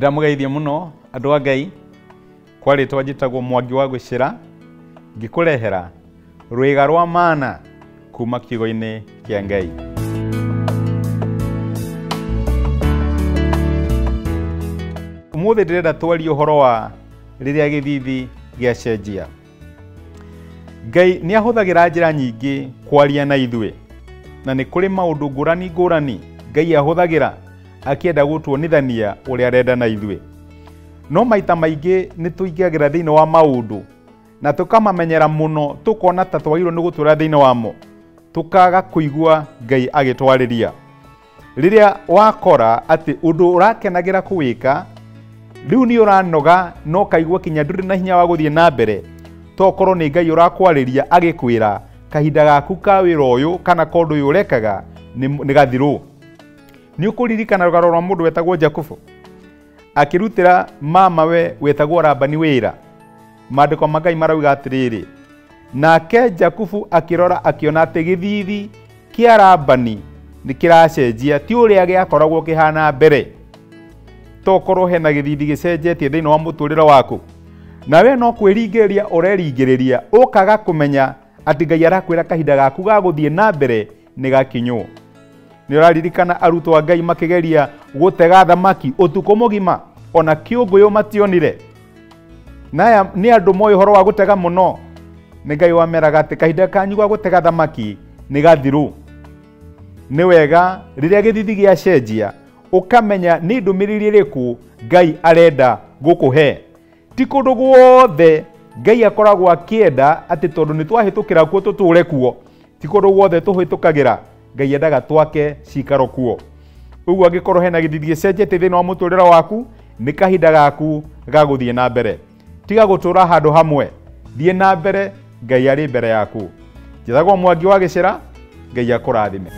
Ndamugeithia muno andu a Ngai kwa ritwa njitagwo Mwangi wa Gicira ngikurehera rwiga rwa mana kuma kiugo-ini kia Ngai. Umuthi ndirenda twarie uhoro wa riria githithi giacenjia. Ngai ni ahuthagira njira nyingi kwaria na ithue, na ni kuri maundu ngurani ngurani Ngai ahuthagira akienda gutuonithania uria arenda na ithue. No maita maingi ni tuingiagira thiini wa maundu na tukamamenyera muno, tukona ta twagirwo ni gutura thiini wamo, tukaga kuigua Ngai agitwariria. Riria wakora ati undu urakenagira kuwika riu ni uranoga no kaigua kinya nduri na hinya wa guthie na mbere, tokorwo ni Ngai urakwariria agikwira kahinda gaku ka wira uyu kana kondu uyu urekaga ni gathiru. Ni ukuririkana rugaro rwa mundu wetagwo Jakubu akirutira mama we wetagwo Labani wira. Maandiko ma Ngai marauga atiriri, nake Jakubu akirora akiona ati githithi kia Labani ni kiracenjia ti uria giakoragwo kihana mbere. Tokorwo hena githithi gicenjetie thiini wa muturire waku, nawe no kwiringiria ureringiriria ukaga kumenya ati Ngai arakwira kahinda gaku ga guthie na mbere ni gakinyu. Ni uraririkana arutwo a Ngai makigeria gutega thamaki utuko mugima, ona kiunguyu mationire. Naya ni andu moyo horo wa gutega muno. Ni Ngai wameraga ati kahinda kanyu ga gutega thamaki ni gathiru. Ni wega riria githithi giacenjia ukamenya ni ndumiriri iriku Ngai arenda gukuhe. Ti kundu guothe Ngai akoragwo akienda ati tondu ni twahitukira kuo tuture kuo. Ti kundu guothe tuhitukagira Ngai endaga twake cikaro kuo. Uguo angikorwo hena githithi gicenjetie thiini wa muturire waku, ni kahinda gaku ga guthie na mbere. Tiga gutura handu hamwe, thie na mbere, Ngai ari mbere yaku. Njithagwo Mwangi wa Gicira, Ngai akurathime.